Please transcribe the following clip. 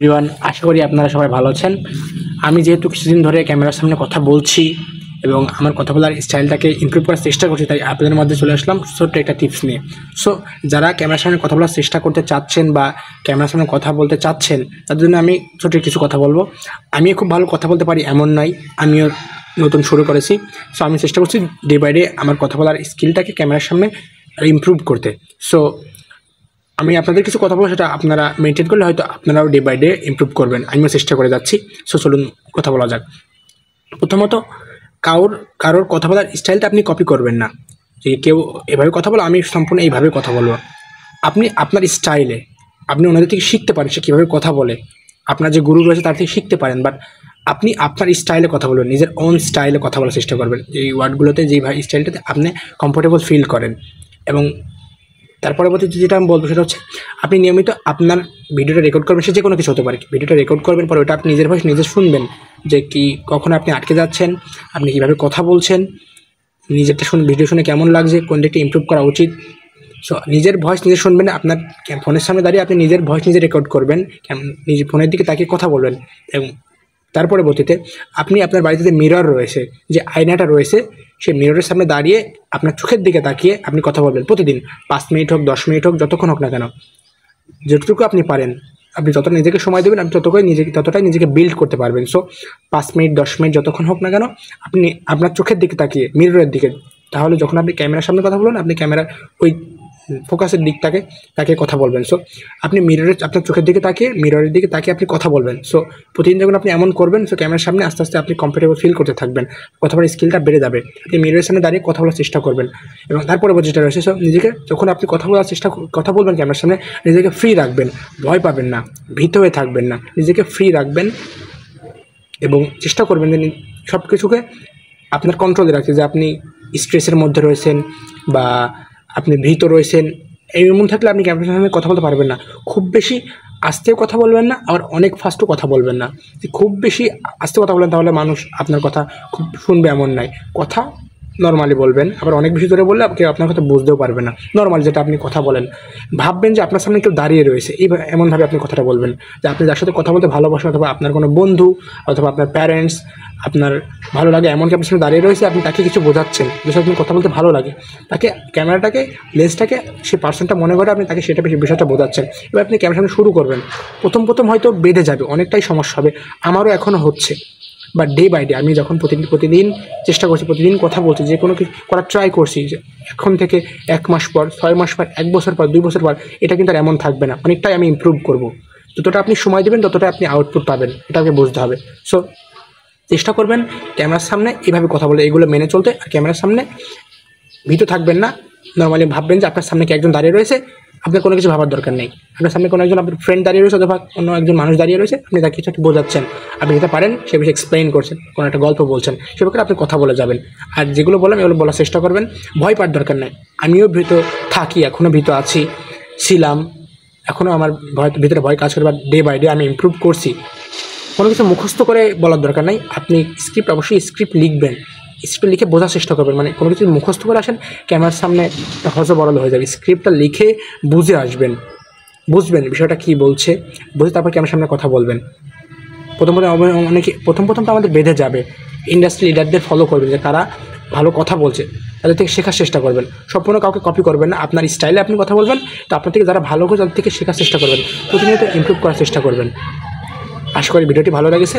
Everyone, আশা করি আপনারা সবাই ভালো আছেন। আমি যেহেতু কিছুদিন ধরে ক্যামেরার সামনে কথা বলছি এবং আমার কথা বলার স্টাইলটাকে ইমপ্রুভ করার চেষ্টা করছি, তাই আপনাদের মধ্যে চলে আসলাম ছোট্ট একটা টিপস নিয়ে। সো যারা ক্যামেরার সামনে কথা বলার চেষ্টা করতে চাচ্ছেন বা ক্যামেরার সামনে কথা বলতে চাচ্ছেন, তাদের জন্য আমি ছোট্ট কিছু কথা বলবো। আমি খুব ভালো কথা বলতে পারি এমন নয়, আমিও নতুন শুরু করেছি। সো আমি চেষ্টা করছি ডে বাই ডে আমার কথা বলার স্কিলটাকে ক্যামেরার সামনে ইমপ্রুভ করতে। সো আমি আপনাদের কিছু কথা বলবো, সেটা আপনারা মেনটেন করলে হয়তো আপনারাও ডে বাই ডে ইমপ্রুভ করবেন। আমিও চেষ্টা করে যাচ্ছি। সো চলুন কথা বলা যাক। প্রথমত, কারোর কথা বলার স্টাইলটা আপনি কপি করবেন না। যে কেউ এভাবে কথা বলো, আমি সম্পূর্ণ এইভাবে কথা বলবো। আপনি আপনার স্টাইলে আপনি ওনাদের থেকে শিখতে পারেন, সে কীভাবে কথা বলে। আপনার যে গুরু রয়েছে তার থেকে শিখতে পারেন, বাট আপনি আপনার স্টাইলে কথা বলবেন, নিজের ওন স্টাইলে কথা বলার চেষ্টা করবেন। এই ওয়ার্ডগুলোতে যেই স্টাইলটাতে আপনি কমফোর্টেবল ফিল করেন। এবং তার পরবর্তীতে যেটা আমি বলবো সেটা হচ্ছে, আপনি নিয়মিত আপনার ভিডিওটা রেকর্ড করবেন। সে যে কোনো কিছু হতে পারে। ভিডিওটা রেকর্ড করবেন, পরে ওটা আপনি নিজের ভয়েস নিজে শুনবেন, যে কি কখন আপনি আটকে যাচ্ছেন, আপনি কীভাবে কথা বলছেন, নিজেরটা ভিডিও শুনে কেমন লাগছে, কোন দিকটা ইমপ্রুভ করা উচিত। সো নিজের ভয়েস নিজে শুনবেন। আপনার ফোনের সামনে দাঁড়িয়ে আপনি নিজের ভয়েস নিজে রেকর্ড করবেন, নিজের ফোনের দিকে তাকিয়ে কথা বলবেন। এবং তার পরবর্তীতে আপনি আপনার বাড়িতে যে মিরর রয়েছে, যে আয়নাটা রয়েছে, সেই মিররের সামনে দাঁড়িয়ে আপনার চোখের দিকে তাকিয়ে আপনি কথা বলবেন। প্রতিদিন 5 মিনিট হোক, 10 মিনিট হোক, যতক্ষণ হোক না কেন, যতটুকু আপনি পারেন, আপনি যতটা নিজেকে সময় দেবেন, আপনি ততটাই নিজেকে বিল্ড করতে পারবেন। সো 5 মিনিট, 10 মিনিট, যতক্ষণ হোক না কেন, আপনি আপনার চোখের দিকে তাকিয়ে, মিররের দিকে, তাহলে যখন আপনি ক্যামেরার সামনে কথা বলবেন, আপনি ক্যামেরার ওই ফোকাসের দিকটাকে তাকিয়ে কথা বলবেন। সো আপনি আপনার চোখের দিকে তাকিয়ে, মিররের দিকে তাকিয়ে আপনি কথা বলবেন। সো প্রতিদিন যখন আপনি এমন করবেন, সো ক্যামেরার সামনে আস্তে আস্তে আপনি কমফোর্টেবল ফিল করতে থাকবেন, কথা বলার স্কিলটা বেড়ে যাবে। আপনি মিররের সামনে দাঁড়িয়ে কথা বলার চেষ্টা করবেন। এবং তারপরে যেটা রয়েছে, সো নিজেকে যখন আপনি কথা বলবেন ক্যামেরার সামনে, নিজেকে ফ্রি রাখবেন, ভয় পাবেন না, ভীত হয়ে থাকবেন না, নিজেকে ফ্রি রাখবেন। এবং চেষ্টা করবেন যে সব কিছুকে আপনার কন্ট্রোলে রাখতে, যে আপনি স্ট্রেসের মধ্যে রয়েছেন বা আপনি ভীত রয়েছেন, এমন থাকলে আপনি ক্যামেরার সামনে কথা বলতে পারবেন না। খুব বেশি আস্তেও কথা বলবেন না, আবার অনেক ফাস্টও কথা বলবেন না। খুব বেশি আস্তে কথা বলেন, তাহলে মানুষ আপনার কথা খুব শুনবে এমন নয়। কথা নর্মালি বলবেন, আবার অনেক বেশি জোরে বললে কেউ আপনার কথা বুঝতেও পারবে না। নর্মালি যেটা আপনি কথা বলেন, ভাববেন যে আপনার সামনে কেউ দাঁড়িয়ে রয়েছে, এমনভাবে আপনি কথাটা বলবেন যে আপনি যার সাথে কথা বলতে ভালোবাসেন, অথবা আপনার কোনো বন্ধু, অথবা আপনার প্যারেন্টস, আপনার ভালো লাগে এমনকি আপনার সামনে দাঁড়িয়ে রয়েছে, আপনি তাকে কিছু বোঝাচ্ছেন, যে আপনি কথা বলতে ভালো লাগে, তাকে ক্যামেরাটাকে, লেন্সটাকে, সেই পার্সনটা মনে করে আপনি তাকে সেটা বিষয়টা বোঝাচ্ছেন। এবার আপনি ক্যামেরার সামনে শুরু করবেন। প্রথম হয়তো বেঁধে যাবে, অনেকটাই সমস্যা হবে, আমারও এখনও হচ্ছে। বা ডে বাই ডে আমি যখন প্রতিদিন চেষ্টা করছি, প্রতিদিন কথা বলছি, যে কোনো কিছু করার ট্রাই করছি, যে এখন থেকে 1 মাস পর, 6 মাস পর, 1 বছর পর, 2 বছর পর, এটা কিন্তু আর এমন থাকবে না। অনেকটাই আমি ইমপ্রুভ করব। যতটা আপনি সময় দেবেন, ততটা আপনি আউটপুট পাবেন, এটাকে বুঝতে হবে। সো চেষ্টা করবেন ক্যামেরার সামনে এভাবে কথা বলে, এগুলো মেনে চলতে। আর ক্যামেরার সামনে ভীত থাকবেন না। নর্মালি ভাববেন যে আপনার সামনে কি একজন দাঁড়িয়ে রয়েছে, আপনার কোনো কিছু ভাবার দরকার নেই। আপনার সামনে কোনো একজন, আপনার ফ্রেন্ড দাঁড়িয়ে রয়েছে, অথবা অন্য একজন মানুষ দাঁড়িয়ে রয়েছে, আপনি তাকে কিছু একটা বোঝাচ্ছেন, আপনি যেটা পারেন সে বিষয়ে এক্সপ্লেইন করছেন, কোনো একটা গল্প বলছেন, সে ব্যাপারে আপনি কথা বলে যাবেন। আর যেগুলো বললাম এগুলো বলার চেষ্টা করবেন। ভয় পাওয়ার দরকার নেই। আমিও ভীত থাকি, এখনও ভীত ছিলাম, এখনও আমার ভিতরে ভয় কাজ করে, বা ডে বাই ডে আমি ইমপ্রুভ করছি। কোনো কিছু মুখস্থ করে বলার দরকার নাই। আপনি অবশ্যই স্ক্রিপ্ট লিখবেন, স্ক্রিপ্ট লিখে বোঝার চেষ্টা করবেন। মানে কোনো কিছু মুখস্থ করে আসেন, ক্যামেরার সামনে হজবরল হয়ে যাবে। স্ক্রিপ্টটা লিখে বুঝে আসবেন, বুঝবেন বিষয়টা কী বলছে, বুঝে তারপর ক্যামেরার সামনে কথা বলবেন। প্রথম তো আমাদের বেঁধে যাবে। ইন্ডাস্ট্রি লিডারদের ফলো করবেন, যে তারা ভালো কথা বলছে, তাদের থেকে শেখার চেষ্টা করবেন। সম্পূর্ণ কাউকে কপি করবেন না, আপনার স্টাইলে আপনি কথা বলবেন। তো আপনার থেকে যারা ভালো করে, তাদের থেকে শেখার চেষ্টা করবেন, প্রতিনিয়ত ইমপ্রুভ করার চেষ্টা করবেন। আশা করি ভিডিওটি ভালো লেগেছে।